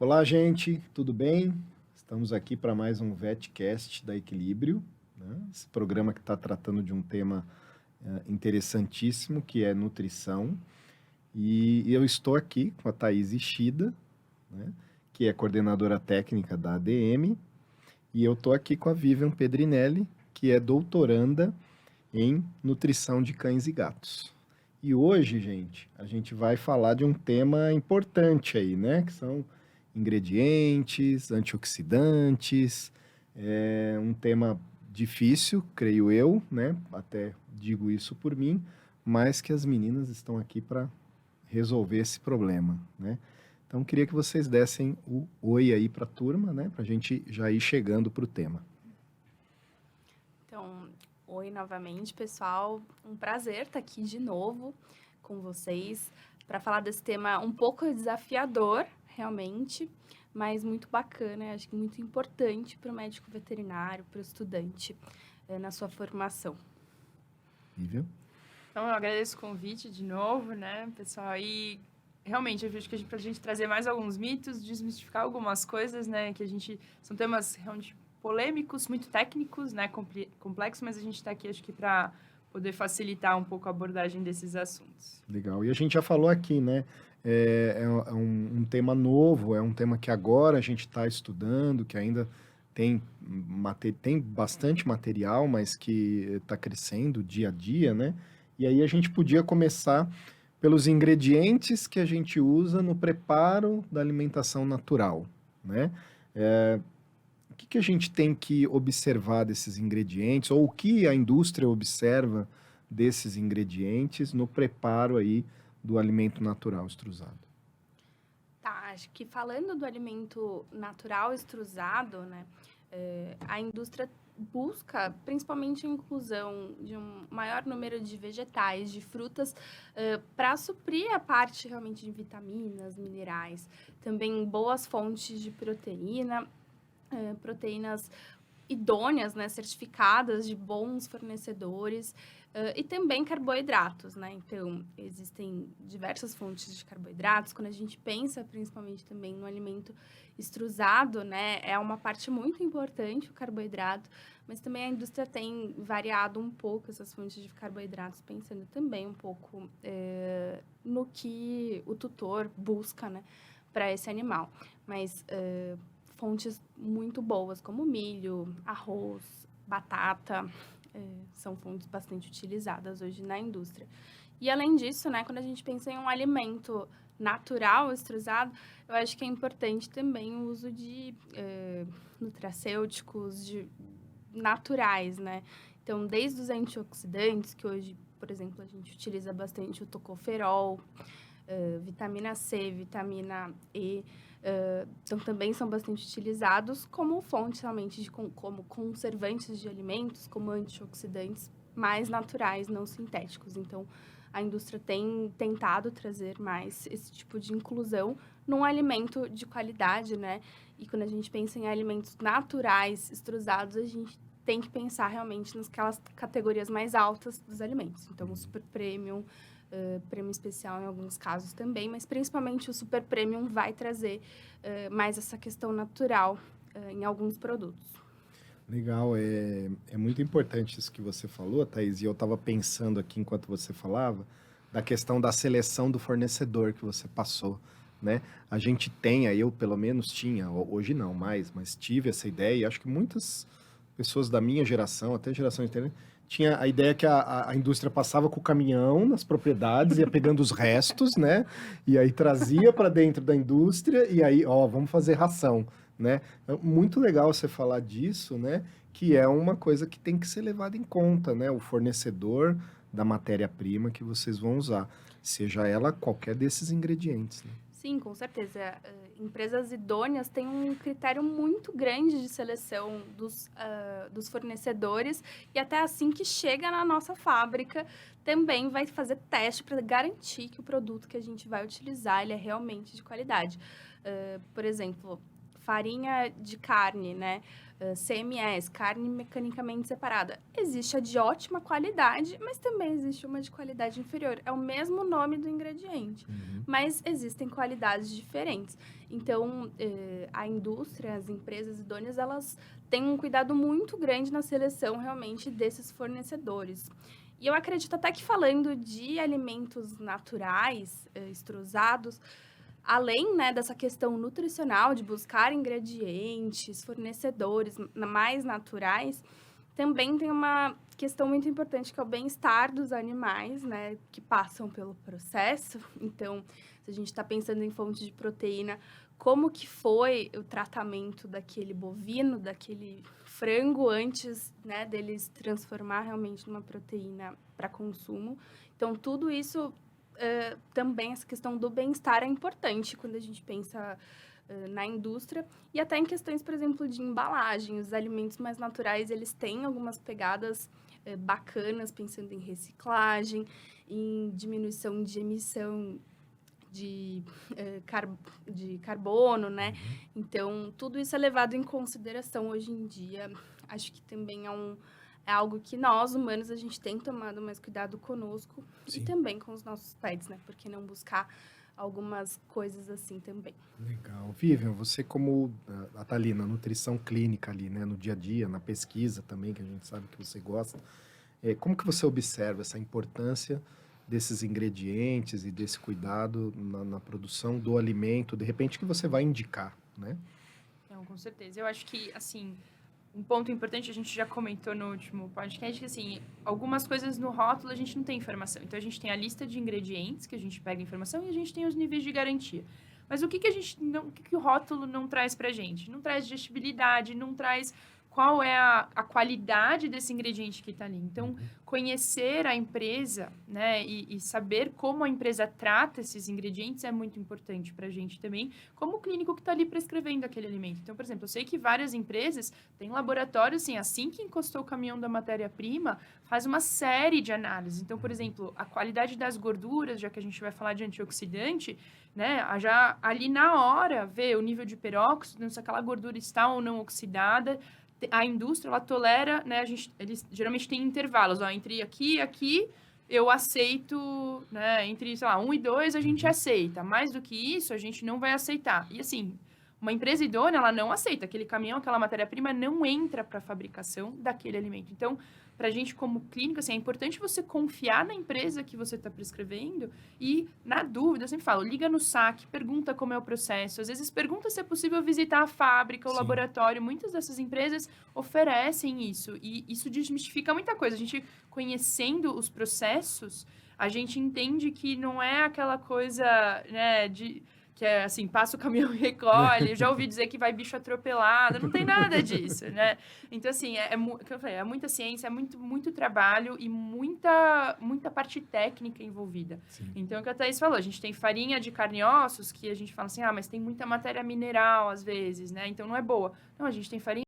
Olá, gente, tudo bem? Estamos aqui para mais um VetCast da Equilíbrio, né? Esse programa que está tratando de um tema interessantíssimo, que é nutrição. E eu estou aqui com a Thaís Ishida, né? Que é coordenadora técnica da ADM, e eu estou aqui com a Vivian Pedrinelli, que é doutoranda em nutrição de cães e gatos. E hoje, gente, a gente vai falar de um tema importante aí, né? Que são ingredientes, antioxidantes. É um tema difícil, creio eu, né? Até digo isso por mim, mas que as meninas estão aqui para resolver esse problema, né? Então, queria que vocês dessem o oi aí para a turma, né? Para a gente já ir chegando para o tema. Então, oi novamente, pessoal. Um prazer estar aqui de novo com vocês para falar desse tema um pouco desafiador, realmente, mas muito bacana, acho que muito importante para o médico veterinário, para o estudante na sua formação. Vivian? Então, eu agradeço o convite de novo, né, pessoal? E realmente, eu vejo que para a gente trazer mais alguns mitos, desmistificar algumas coisas, né, são temas realmente polêmicos, muito técnicos, né, complexos, mas a gente está aqui, acho que, para poder facilitar um pouco a abordagem desses assuntos. Legal. E a gente já falou aqui, né? É um tema novo, é um tema que agora a gente está estudando, que ainda tem bastante material, mas que está crescendo dia a dia, né? E aí a gente podia começar pelos ingredientes que a gente usa no preparo da alimentação natural, né? O que a gente tem que observar desses ingredientes, ou o que a indústria observa desses ingredientes no preparo aí do alimento natural extrusado? Tá, acho que falando do alimento natural extrusado, né, a indústria busca principalmente a inclusão de um maior número de vegetais, de frutas, para suprir a parte realmente de vitaminas, minerais, também boas fontes de proteína, proteínas idôneas, né, certificadas de bons fornecedores, e também carboidratos, né? Então, existem diversas fontes de carboidratos. Quando a gente pensa, principalmente também no alimento extrusado, né, é uma parte muito importante o carboidrato, mas também a indústria tem variado um pouco essas fontes de carboidratos, pensando também um pouco no que o tutor busca, né, para esse animal. Mas fontes muito boas, como milho, arroz, batata, são fontes bastante utilizadas hoje na indústria. E, além disso, né, quando a gente pensa em um alimento natural, extrusado, eu acho que é importante também o uso de nutracêuticos naturais, né? Então, desde os antioxidantes, que hoje, por exemplo, a gente utiliza bastante o tocoferol, vitamina C, vitamina E, então também são bastante utilizados como fontes realmente como conservantes de alimentos, como antioxidantes mais naturais, não sintéticos. Então, a indústria tem tentado trazer mais esse tipo de inclusão num alimento de qualidade, né? E quando a gente pensa em alimentos naturais, extrusados, a gente tem que pensar realmente nasquelas categorias mais altas dos alimentos. Então, o super premium, prêmio especial em alguns casos também, mas principalmente o super premium vai trazer mais essa questão natural em alguns produtos. Legal, é muito importante isso que você falou, Thaís, e eu estava pensando aqui enquanto você falava, da questão da seleção do fornecedor que você passou, né? A gente tem, aí eu pelo menos tinha, hoje não mais, mas tive essa ideia, e acho que muitas pessoas da minha geração, até geração interna, tinha a ideia que a indústria passava com o caminhão nas propriedades, ia pegando os restos, né? E aí trazia para dentro da indústria, e aí, ó, vamos fazer ração, né? É muito legal você falar disso, né? Que é uma coisa que tem que ser levada em conta, né? O fornecedor da matéria-prima que vocês vão usar, seja ela qualquer desses ingredientes, né? Sim, com certeza. Empresas idôneas têm um critério muito grande de seleção dos fornecedores, e até assim que chega na nossa fábrica, também vai fazer teste para garantir que o produto que a gente vai utilizar ele é realmente de qualidade. Por exemplo, farinha de carne, né? CMS, carne mecanicamente separada. Existe a de ótima qualidade, mas também existe uma de qualidade inferior. É o mesmo nome do ingrediente, mas existem qualidades diferentes. Então, a indústria, as empresas idôneas, elas têm um cuidado muito grande na seleção, realmente, desses fornecedores. E eu acredito até que falando de alimentos naturais, extrusados, além, né, dessa questão nutricional, de buscar ingredientes, fornecedores mais naturais, também tem uma questão muito importante, que é o bem-estar dos animais, né, que passam pelo processo. Então, se a gente está pensando em fonte de proteína, como que foi o tratamento daquele bovino, daquele frango, antes, né, dele se transformar realmente numa proteína para consumo. Então, tudo isso, também, essa questão do bem-estar é importante quando a gente pensa na indústria. E até em questões, por exemplo, de embalagem. Os alimentos mais naturais, eles têm algumas pegadas bacanas, pensando em reciclagem, em diminuição de emissão de carbono, né? Então, tudo isso é levado em consideração hoje em dia. Acho que também é algo que nós, humanos, a gente tem tomado mais cuidado conosco. Sim. E também com os nossos pets, né? Por que não buscar algumas coisas assim também? Legal. Vivian, você como a Thalina, nutrição clínica ali, né? No dia a dia, na pesquisa também, que a gente sabe que você gosta. Como que você observa essa importância desses ingredientes e desse cuidado na produção do alimento, de repente, que você vai indicar, né? Não, com certeza. Eu acho que, assim, um ponto importante, a gente já comentou no último podcast, que, assim, algumas coisas no rótulo a gente não tem informação. Então, a gente tem a lista de ingredientes, que a gente pega a informação, e a gente tem os níveis de garantia. Mas o que o rótulo não traz pra gente? Não traz digestibilidade, não traz qual é a qualidade desse ingrediente que está ali. Então, conhecer a empresa, né, e saber como a empresa trata esses ingredientes é muito importante para a gente também, como o clínico que está ali prescrevendo aquele alimento. Então, por exemplo, eu sei que várias empresas têm laboratórios, assim que encostou o caminhão da matéria-prima, faz uma série de análises. Então, por exemplo, a qualidade das gorduras, já que a gente vai falar de antioxidante, né, já ali na hora, ver o nível de peróxido, se aquela gordura está ou não oxidada. A indústria, ela tolera, né, eles geralmente têm intervalos, ó, entre aqui e aqui eu aceito, né, entre, sei lá, 1 e 2 a gente aceita, mais do que isso a gente não vai aceitar. E assim, uma empresa idônea, ela não aceita, aquele caminhão, aquela matéria-prima não entra para a fabricação daquele alimento. Então, para a gente como clínico, assim, é importante você confiar na empresa que você está prescrevendo e, na dúvida, eu sempre falo, liga no saque, pergunta como é o processo, às vezes pergunta se é possível visitar a fábrica, o laboratório. Muitas dessas empresas oferecem isso e isso desmistifica muita coisa. A gente, conhecendo os processos, a gente entende que não é aquela coisa, né, que é assim, passa o caminhão e recolhe, eu já ouvi dizer que vai bicho atropelado, não tem nada disso, né? Então, assim, que eu falei, é muita ciência, é muito trabalho e muita parte técnica envolvida. Sim. Então, o que a Thaís falou, a gente tem farinha de carne e ossos, que a gente fala assim, mas tem muita matéria mineral, às vezes, né? Então, não é boa. Não, a gente tem farinha